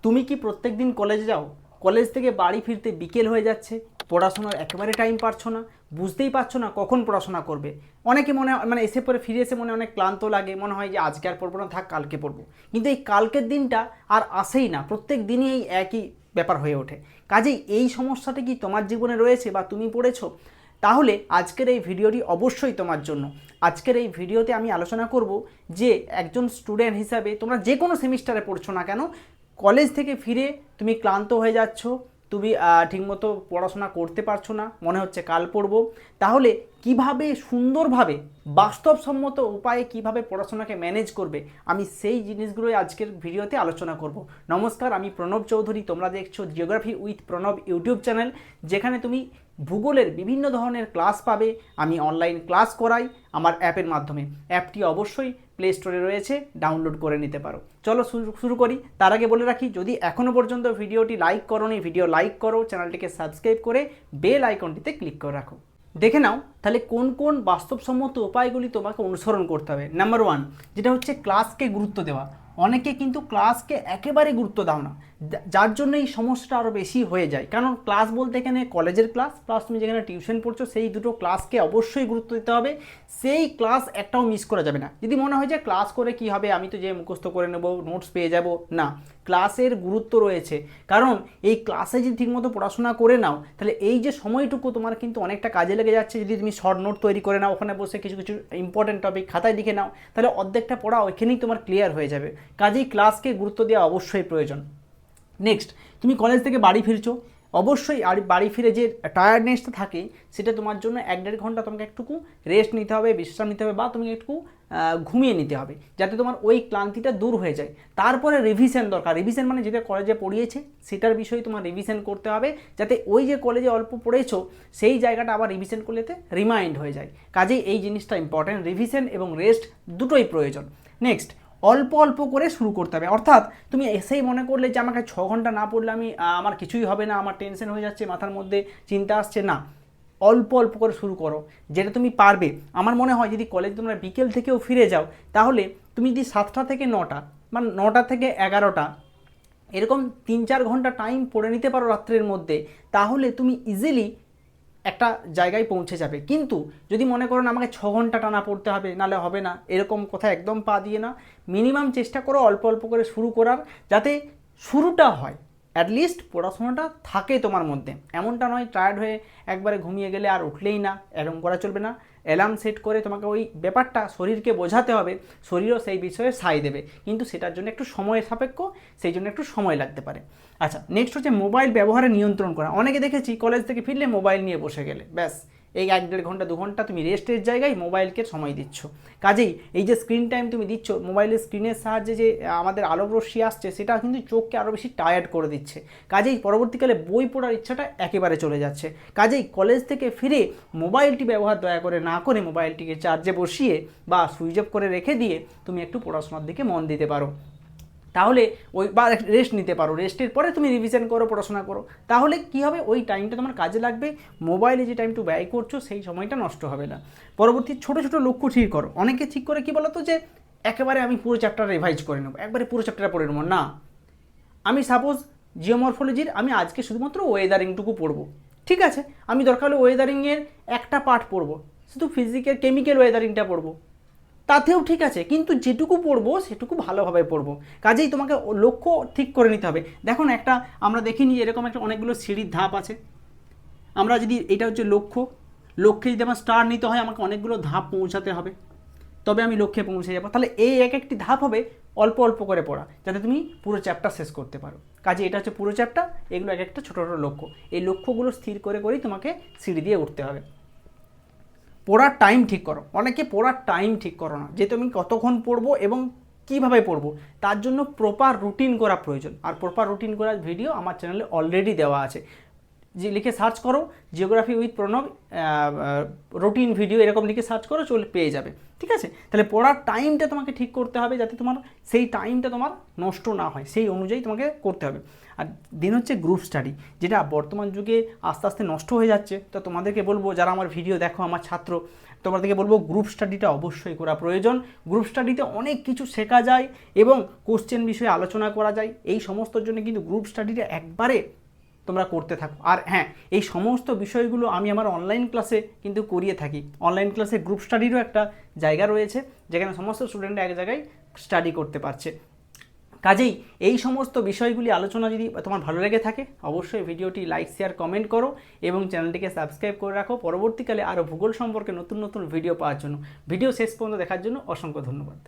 তুমি কি প্রত্যেকদিন কলেজে যাও? কলেজ থেকে বাড়ি ফিরতে বিকেল হয়ে যাচ্ছে, পড়াশোনার একেবারে টাইম পাচ্ছ না, বুঝতেই পারছো না কখন পড়াশোনা করবে। অনেকে মনে হয় মানে এসে পরে ফিরে এসে মনে অনেক ক্লান্ত লাগে, মনে হয় যে আজকে আর পড়বো না, থাক কালকে পড়বো। কিন্তু এই কালকের দিনটা আর আসেই না, প্রত্যেক দিনই এই একই ব্যাপার হয়ে ওঠে। কাজেই এই সমস্যাটা কি তোমার জীবনে রয়েছে বা তুমি পড়েছো? তাহলে আজকের এই ভিডিওটি অবশ্যই তোমার জন্য। আজকের এই ভিডিওতে আমি আলোচনা করব যে একজন স্টুডেন্ট হিসাবে তোমরা যে কোনো সেমিস্টারে পড়ছো না কেন, কলেজ থেকে ফিরে তুমি ক্লান্ত হয়ে যাচ্ছ, তুমি ঠিকমতো পড়াশোনা করতে পারছো না, মনে হচ্ছে কাল পড়বো। তাহলে কিভাবে সুন্দরভাবে বাস্তবসম্মত উপায়ে কিভাবে পড়াশোনাকে ম্যানেজ করবে, আমি সেই জিনিসগুলোই আজকের ভিডিওতে আলোচনা করব। নমস্কার, আমি প্রণব চৌধুরী, তোমরা দেখছো geography with Pranab YouTube channel, যেখানে তুমি ভূগোলের বিভিন্ন ধরনের ক্লাস পাবে। আমি অনলাইন ক্লাস করাই আমার অ্যাপের মাধ্যমে। অ্যাপটি অবশ্যই প্লে স্টোরে রয়েছে, ডাউনলোড করে নিতে পারো। চলো শুরু করি। তার আগে বলে রাখি, যদি এখনও পর্যন্ত ভিডিওটি লাইক করোনি, ভিডিও লাইক করো, চ্যানেলটিকে সাবস্ক্রাইব করে বেল আইকনটিতে ক্লিক করে রাখো। দেখে নাও তাহলে কোন কোন বাস্তবসম্মত উপায়গুলি তোমাকে অনুসরণ করতে হবে। নাম্বার ওয়ান, যেটা হচ্ছে ক্লাসকে গুরুত্ব দেওয়া। অনেকে কিন্তু ক্লাসকে একেবারে গুরুত্ব দাও না, যার জন্য এই সমস্যাটা আরও বেশি হয়ে যায়। কারণ ক্লাস বলতে এখানে কলেজের ক্লাস প্লাস তুমি যেখানে টিউশন পড়ছো, সেই দুটো ক্লাসকে অবশ্যই গুরুত্ব দিতে হবে। সেই ক্লাস একটাও মিস করা যাবে না। যদি মনে হয় যে ক্লাস করে কি হবে, আমি তো যে মুখস্থ করে নেব, নোটস পেয়ে যাব, না, ক্লাসের গুরুত্ব রয়েছে। কারণ এই ক্লাসে যদি ঠিকমতো পড়াশোনা করে নাও, তাহলে এই যে সময়টুকু তোমার কিন্তু অনেকটা কাজে লেগে যাচ্ছে। যদি তুমি শর্ট নোট তৈরি করে নাও, ওখানে বসে কিছু কিছু ইম্পর্টেন্ট টপিক খাতায় লিখে নাও, তাহলে অর্ধেকটা পড়া ওইখানেই তোমার ক্লিয়ার হয়ে যাবে। কাজেই ক্লাসকে গুরুত্ব দেওয়া অবশ্যই প্রয়োজন। নেক্সট, তুমি কলেজ থেকে বাড়ি ফিরছো, অবশ্যই আর বাড়ি ফিরে যে টায়ার্ডনেসটা থাকে, সেটা তোমার জন্য 1-1.5 ঘন্টা তোমাকে একটুকু রেস্ট নিতে হবে, বিশ্রাম নিতে হবে, বা তুমি একটু ঘুমিয়ে নিতে হবে, যাতে তোমার ওই ক্লান্তিটা দূর হয়ে যায়। তারপরে রিভিশন দরকার। রিভিশন মানে যেটা কলেজে পড়িয়েছে সেটার বিষয়ে তোমার রিভিশন করতে হবে, যাতে ওই যে কলেজে অল্প পড়েছো সেই জায়গাটা আবার রিভিশন করলেতে রিমাইন্ড হয়ে যায়। কাজেই এই জিনিসটা ইম্পর্ট্যান্ট, রিভিশন এবং রেস্ট দুটোই প্রয়োজন। নেক্সট, অল্প অল্প করে শুরু করতে হবে। অর্থাৎ তুমি এসেই মনে করলে যে আমাকে 6 ঘন্টা না পড়লে আমার কিছুই হবে না, আমার টেনশন হয়ে যাচ্ছে, মাথার মধ্যে চিন্তা আসছে, না, অল্প অল্প করে শুরু করো, যেটা তুমি পারবে। আমার মনে হয় যদি কলেজ তোমরা বিকেল থেকেও ফিরে যাও, তাহলে তুমি যদি 7টা থেকে 9টা, মানে 9টা থেকে 11টা, এরকম 3-4 ঘন্টা টাইম পড়ে নিতে পারো রাত্রের মধ্যে, তাহলে তুমি ইজিলি একটা জায়গায় পৌঁছে যাবে। কিন্তু যদি মনে করো না আমাকে 6 ঘন্টা টানা পড়তে হবে, নাহলে হবে না, এরকম কথা একদম পা দিয়ে না। মিনিমাম চেষ্টা করো অল্প অল্প করে শুরু করার, যাতে শুরুটা হয়, অ্যাটলিস্ট পড়াশোনাটা থাকে তোমার মধ্যে। এমনটা নয় টায়ার্ড হয়ে একবারে ঘুমিয়ে গেলে আর উঠলেই না, এরকম করা চলবে না। অ্যালার্ম সেট করে তোমাকে ওই ব্যাপারটা শরীরকে বোঝাতে হবে, শরীরও সেই বিষয়ে সায় দেবে, কিন্তু সেটার জন্য একটু সময়ের সাপেক্ষ, সেই জন্য একটু সময় লাগতে পারে। আচ্ছা, নেক্সট হচ্ছে মোবাইল ব্যবহারে নিয়ন্ত্রণ করা। অনেকে দেখেছি কলেজ থেকে ফিরলে মোবাইল নিয়ে বসে গেলে ব্যাস, এই 1-1.5 ঘন্টা 2 ঘন্টা তুমি রেস্টের জায়গায় মোবাইলকে সময় দিচ্ছ। কাজেই এই যে স্ক্রিন টাইম তুমি দিচ্ছ, মোবাইলের স্ক্রিনের সাহায্যে যে আমাদের আলোক রশ্মি আসছে, সেটা কিন্তু চোখকে আরও বেশি টায়ার্ড করে দিচ্ছে। কাজেই পরবর্তীকালে বই পড়ার ইচ্ছাটা একেবারে চলে যাচ্ছে। কাজেই কলেজ থেকে ফিরে মোবাইলটি ব্যবহার দয়া করে না করে, মোবাইলটিকে চার্জে বসিয়ে বা সুইচ অফ করে রেখে দিয়ে তুমি একটু পড়াশোনার দিকে মন দিতে পারো। তাহলে ওই বা রেস্ট নিতে পারো, রেস্টের পরে তুমি রিভিশন করো, পড়াশোনা করো। তাহলে কি হবে, ওই টাইমটা তোমার কাজে লাগবে, মোবাইলে যে টাইমটু ব্যয় করছো সেই সময়টা নষ্ট হবে না। পরবর্তী ছোটো ছোটো লক্ষ্য ঠিক করো। অনেকে ঠিক করে কি বলো তো, যে একেবারে আমি পুরো চ্যাপ্টার রিভাইজ করে নেবো, একবারে পুরো চ্যাপ্টারটা পড়ে নেবো না। আমি সাপোজ জিওমরফোলজির আমি আজকে শুধুমাত্র ওয়েদারিংটুকু পড়বো, ঠিক আছে, আমি দরকার হলে ওয়েদারিংয়ের একটা পার্ট পড়বো, শুধু ফিজিক্যাল কেমিক্যাল ওয়েদারিংটা পড়বো, তাতেও ঠিক আছে, কিন্তু যেটুকু পড়বো সেটুকু ভালোভাবে পড়বো। কাজেই তোমাকে লক্ষ্য ঠিক করে নিতে হবে। দেখো না, একটা আমরা দেখিনি এরকম একটা অনেকগুলো সিঁড়ির ধাপ আছে। আমরা যদি এটা হচ্ছে লক্ষ্য, লক্ষ্যে যদি আমার স্টার নিতে হয়, আমাকে অনেকগুলো ধাপ পৌঁছাতে হবে, তবে আমি লক্ষ্যে পৌঁছে যাবো। তাহলে এই এক একটি ধাপ হবে অল্প অল্প করে পড়া, যাতে তুমি পুরো চ্যাপ্টার শেষ করতে পারো। কাজে এটা হচ্ছে পুরো চ্যাপ্টার, এগুলো এক একটা ছোটো ছোটো লক্ষ্য। এই লক্ষ্যগুলো স্থির করে করেই তোমাকে সিঁড়ি দিয়ে উঠতে হবে। পড়ার টাইম ঠিক করো। অনেকে পড়ার টাইম ঠিক করো না, যে তুমি কতক্ষণ পড়বো এবং কীভাবে পড়বো, তার জন্য প্রপার রুটিন করা প্রয়োজন। আর প্রপার রুটিন করার ভিডিও আমার চ্যানেলে অলরেডি দেওয়া আছে। যে লিখে সার্চ করো geography with Pranab routine video এরকম লিখে সার্চ করো, পেয়ে যাবে। ঠিক আছে, তাহলে পড়ার টাইমটা তোমাকে ঠিক করতে হবে যাতে তোমার সেই টাইমটা তোমার নষ্ট না হয়, সেই অনুযায়ী তোমাকে করতে হবে। আর দিন হচ্ছে গ্রুপ স্টাডি, যেটা বর্তমান যুগে আস্তে আস্তে নষ্ট হয়ে যাচ্ছে। তো তোমাদেরকে বলবো, যারা আমার ভিডিও দেখো, আমার ছাত্র, তোমাদেরকে বলবো গ্রুপ স্টাডিটা অবশ্যই করা প্রয়োজন। গ্রুপ স্টাডিতে অনেক কিছু শেখা যায় এবং কোশ্চেন বিষয়ে আলোচনা করা যায়। এই সমস্তর জন্য কিন্তু গ্রুপ স্টাডিটা একবারে তোমরা করতে থাকো। আর হ্যাঁ, এই সমস্ত বিষয়গুলো আমি আমার অনলাইন ক্লাসে কিন্তু করিয়ে থাকি। অনলাইন ক্লাসে গ্রুপ স্টাডিরও একটা জায়গা রয়েছে, যেখানে সমস্ত স্টুডেন্টরা এক জায়গায় স্টাডি করতে পারছে। কাজেই এই সমস্ত বিষয়গুলি আলোচনা যদি তোমার ভালো লেগে থাকে, অবশ্যই ভিডিওটি লাইক, শেয়ার, কমেন্ট করো এবং চ্যানেলটিকে সাবস্ক্রাইব করে রাখো পরবর্তীকালে আরও ভূগোল সম্পর্কে নতুন নতুন ভিডিও পাওয়ার জন্য। ভিডিও শেষ পর্যন্ত দেখার জন্য অসংখ্য ধন্যবাদ।